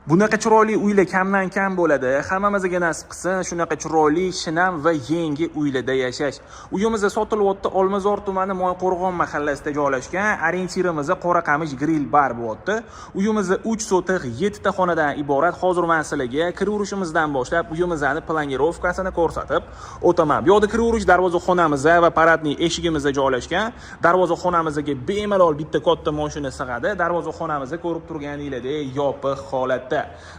Bunaqa chiroyli uylar kamdan kam bo'ladi. Hammamizga nasib qilsin shunaqa chiroyli, shinam va yangi uylarda yashash. Uyimiz sotilyapti. Olmazor tumani Moyqo'rg'on mahallasida joylashgan. Orientirimiz Qoraqamish Grill Bar bo'lyapti. Uyimiz 3 sotiq 7 ta xonadan iborat. Hozir men sizlarga kiravurishimizdan boshlab uyimizning planirovkasini ko'rsatib o'taman. Bu yerda kiravurish darvozaxonamiz va paradniy eshigimiz joylashgan. Darvozaxonamizga bemalol bitta katta mashina sig'adi. Darvozaxonamizni ko'rib turganinglardek yopiq holatda.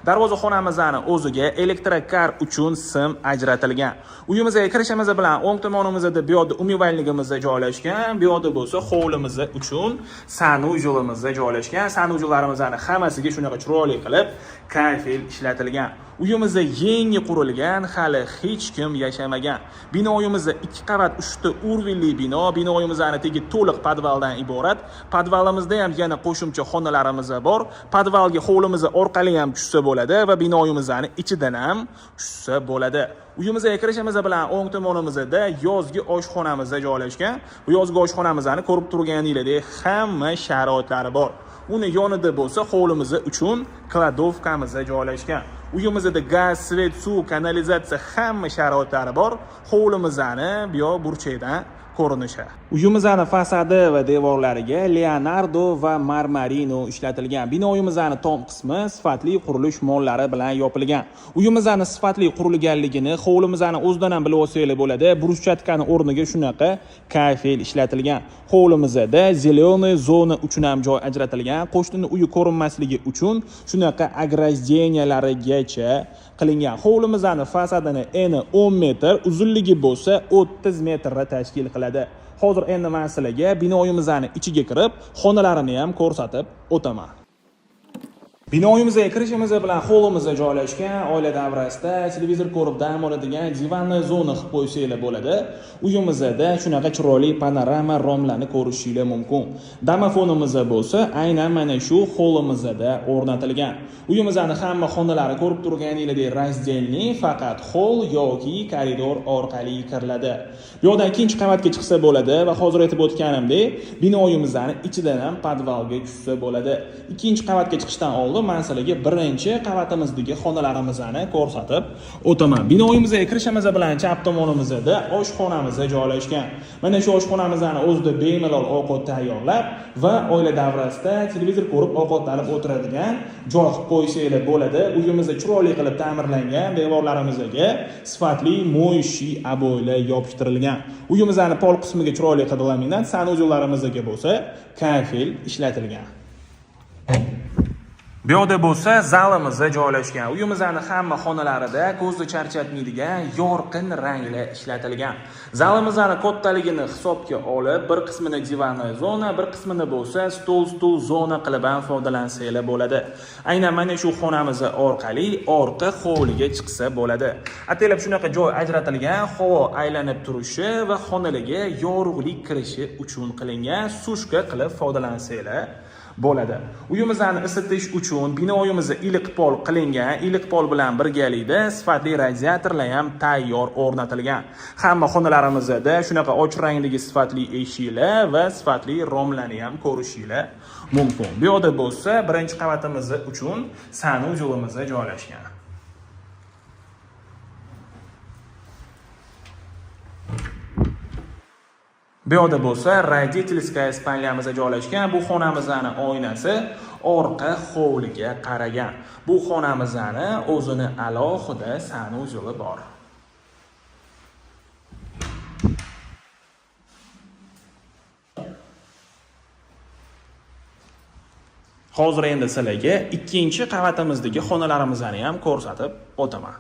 Darvozaxonamizning o'ziga elektrokar uchun sim ajratilgan. Uyimizga kirishimiz bilan o'ng tomonimizda bu yerda umivayligimiz joylashgan. Bu yerda bo'lsa hovlimiz uchun sanuzolimiz joylashgan. Sanuzolarimizning hammasiga shunaqa chiroyli qilib kafel ishlatilgan. Uyimizda yangi qurilgan, hali hech kim yashamagan. Binoyimizda 2 qavat 3 ta urvilli bino. Binoyimizning tegi to'liq podvaldan iborat. Podvalimizda ham yana qo'shimcha xonalarimiz bor. Podvalga hovlimiz orqali ham tushsa bo'ladi va binoyimizning ichidan ham tushsa bo'ladi. Uyimizga kirishimiz bilan o'ng tomonimizda yozgi oshxonamiz joylashgan. Bu yozgi oshxonamizni ko'rib turganinglardek hamma sharoitlari bor. Uni yonida bo'lsa hovlimiz uchun kladovkamiz joylashgan. Uyimizda gaz, svet, suv, kanalizatsiya hamma sharoitlari bor. Hovlimizning bu burchakdan ko'rinishi. Uyimizning fasadi va devorlariga Leonardo va Marmarino ishlatilgan. Binoyimizning tom qismi sifatli qurilish mollari bilan yopilgan. Uyimizning sifatli qurilganligini hovlimizning o'zidan ham bilib olsanglar bo'ladi. Bruschatkani o'rniga shunaqa kafel ishlatilgan. Hovlimizda zeleniy zona uchun ham joy ajratilgan. Qo'shnining uyi ko'rinmasligi uchun shunaqa ограждениялarigacha qilingan. Hovlimizning fasadini eni 10 metr, uzunligi bo'lsa 30 metrni tashkil qiladi. Hozir endi men sizlarga binoyimizning ichiga kirib, xonalarini ham ko'rsatib o'taman. Binoyimizga kirishimiz bilan hovlimizda joylashgan oila davrasida televizor ko'rib dam oladigan divanli zona qilib qo'ysanglar bo'ladi. Uyimizda shunaqa chiroyli panorama romlarni ko'rishingiz mumkin. Domofonimiz bo'lsa aynan mana shu hovlimizda o'rnatilgan. Uyimizning hamma xonalari ko'rib turganinglardek razdelni, faqat hol yoki koridor orqali kiriladi. Bu yerdan ikkinchi qavatga chiqsa bo'ladi va hozir aytib o'tganimdek, binoyimizning ichidan ham podvalga tushsa bo'ladi. Ikkinchi qavatga chiqishdan oldin men sizlarga birinchi qavatimizdagi xonalarimizni ko'rsatib o'taman. Binoyimizga kirishimiz bilan chap tomonimizda oshxonamiz joylashgan. Mana shu oshxonamizning o'zida bemalol ovqat tayyorlab va oila davrasida televizor ko'rib ovqatlanib o'tiradigan joy qilib qo'ysanglar bo'ladi. Uyimizda chiroyli qilib ta'mirlangan, devorlarimizga sifatli mo'yshi aboylar yopishtirilgan. Uyimizning pol qismiga chiroyli qilib laminat, sanuzolarimizga bo'lsa kafel ishlatilgan. Bu yerda bo'lsa zalimiz joylashgan. Uyimizning hamma xonalarida ko'zni charchatmaydigan yorqin ranglar ishlatilgan. Zalimizning kattaligini hisobga olib, bir qismini divanli zona, bir qismini bo'lsa stol zona qilib ham foydalansanglar bo'ladi. Aynan mana shu xonamiz orqali orqa hovliga chiqsa bo'ladi. Atalab shunaqa joy ajratilgan, havo aylanib turishi va xonalarga yorug'lik kirishi uchun qilingan, sushka qilib foydalansanglar bo'ladi. Uyimizni isitish uchun binoyimizda iliq pol qilingan, iliq pol bilan birgalikda sifatli radiatorlar ham tayyor o'rnatilgan. Hamma xonalarimizda shunaqa ochiq rangdagi sifatli eshiklar va sifatli romlarni ham ko'rishingiz mumkin. Bu yerda bo'lsa birinchi qavatimiz uchun sanuzolimiz joylashgan. Bu yerda bo'lsa родительская spalnyamiz joylashgan. Bu xonamizning oynasi orqa hovliga qaragan. Bu xonamizning o'zini alohida sanuzoli bor. Hozir endi sizlarga ikkinchi qavatimizdagi xonalarimizni ham ko'rsatib o'taman.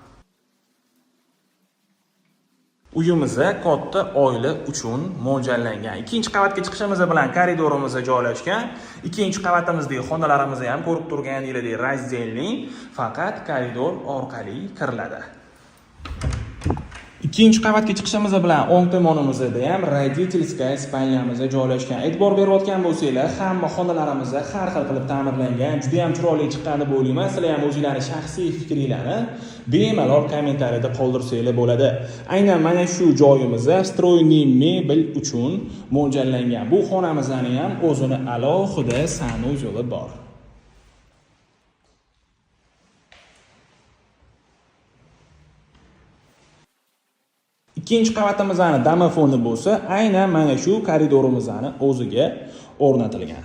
Uyimizda katta oila uchun mo'ljallangan. Ikkinchi qavatga chiqishimiz bilan koridorimiz joylashgan. Ikkinchi qavatimizda xonalarimizni ham ko'rib turganinglardek razdelni, faqat koridor orqali kiriladi. Ikkinchi qavatga chiqishimiz bilan o'ng tomonimizda ham родительская spalnyamiz joylashgan. E'tibor berayotgan bo'lsanglar, hamma xonalarimiz har xil qilib ta'mirlangan, juda ham chiroyli chiqqani bo'layman. Sizlar ham o'zingizlarning shaxsiy fikringizni bemalol kommentariyada qoldirsanglar bo'ladi. Aynan mana shu joyimizda stroyniy mebel uchun mo'ljallangan. Bu xonamizning ham o'zini alohida sanuzoli bor. Ikkinchi qavatimizning domofoni bo'lsa, aynan mana shu koridorimizning o'ziga o'rnatilgan.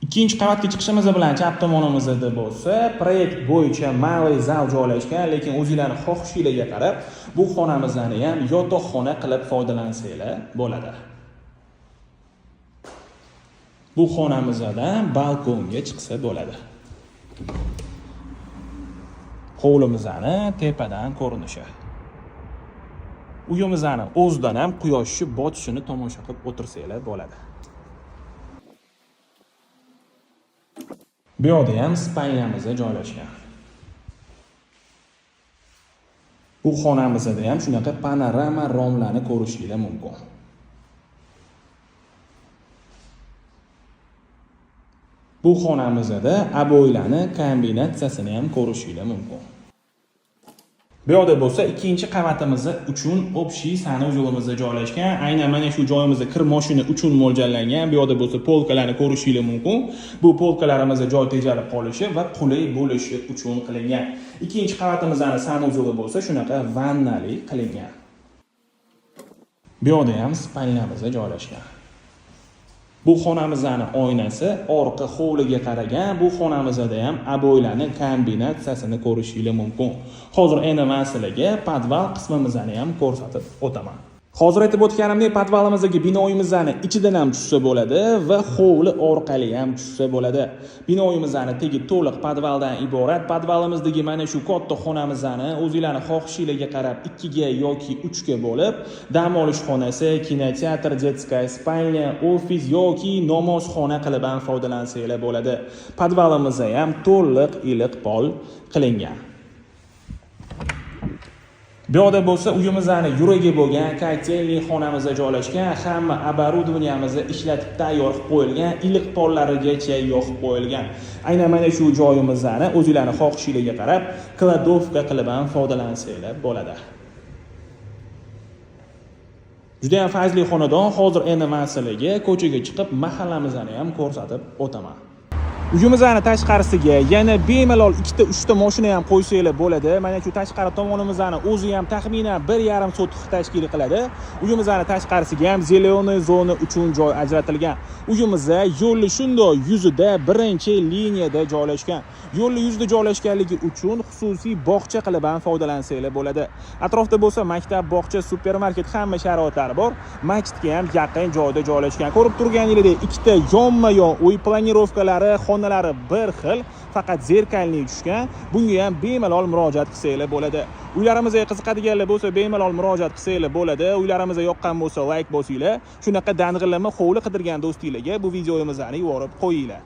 Ikkinchi qavatga chiqishimiz bilan chap tomonimizda bo'lsa, proyekt bo'yicha malay zal joylashgan, lekin o'zingizlarning xohishingizga qarab bu xonamizni ham yotoqxona qilib foydalansanglar bo'ladi. Bu xonamizdan balkonga chiqsa bo'ladi. Hovlimizning tepadan ko'rinishi. Uyimizning o'zidan ham quyoshni botishini tomosha qilib o'tirsanglar bo'ladi. Bu yerda ham spalnyamiz joylashgan. Bu xonamizda ham shunaqa panorama romlarni ko'rishingiz mumkin. Bu xonamizda aboylarning kombinatsiyasini ham ko'rishingiz mumkin. Bu yerda bo'lsa ikkinchi qavatimiz uchun общий sanuzelimizda joylashgan. Aynan mana shu joyimizda kir mashina uchun mo'ljallangan. Bu yerda bo'lsa polkalarni ko'rishingiz mumkin. Bu polkalarimizda joy tejalib qolishi va qulay bo'lishi uchun qilingan. Ikkinchi qavatimizning sanuzeli bo'lsa shunaqa vannali qilingan. Bu yerda ham spalnyamiz joylashgan. Bu xonamizning oynasi orqa hovliga qaragan. Bu xonamizda ham aboylarning kombinatsiyasini ko'rishingiz mumkin. Hozir endi men sizlarga podval qismimizni ham ko'rsatib o'taman. Hozir aytib o'tganimdek, podvalimizdagi binoyimizning ichidan ham tushsa bo'ladi va hovli orqali ham tushsa bo'ladi. Binoyimizning tegi to'liq podvaldan iborat. Podvalimizdagi mana shu katta xonamizni o'zingizlarning xohishingizga qarab 2 ga yoki 3 ga bo'lib, dam olish xonasi, kinoteatr, детская spalnya, ofis yoki namozxona qilib ham foydalansanglar bo'ladi. Podvalimiz ham to'liq iliq pol qilingan. Bu yerda bo'lsa uyimizning yuragi bo'lgan kotelniy xonamizda joylashgan, hamma оборудованиemizni ishlatib tayyor qilib qo'yilgan, iliq pollarigacha yoqib qo'yilgan. Aynan mana shu joyimizni o'zingizlarning xohishingizga qarab kladovka qilib ham foydalansanglar bo'ladi. Juda ham fazli xonadon. Hozir endi men sizlarga ko'chaga chiqib mahallamizni ham ko'rsatib o'taman. Uyimizning tashqarisiga yana bemalol 2-3 ta mashina ham qo'ysanglar bo'ladi. Mana shu tashqari tomonimizning o'zi ham taxminan 1,5 sotix tashkil qiladi. Uyimizning tashqarisiga ham zelenoy zona uchun joy ajratilgan. Uyimiz yo'lni shundoq yuzida birinchi liniyada joylashgan. Yo'lni yuzida joylashganligi uchun xususiy bog'cha qilib ham foydalansanglar bo'ladi. Atrofda bo'lsa maktab, bog'cha, supermarket hamma sharoitlari bor. Masjidga ham yaqin joyda joylashgan. Ko'rib turganingizdek, 2 ta yonma-yon uy planirovkalari, xonalari bir xil, faqat zerkalniy tushgan. Bunga ham bemalol murojaat qilsanglar bo'ladi. Uylarimizga qiziqadiganlar bo'lsa, bemalol murojaat qilsanglar bo'ladi. Uylarimizga yoqqan bo'lsa, like bosinglar. Shunaqa dang'illama hovli qidirgan do'stinglarga bu videomizni yuborib qo'yinglar.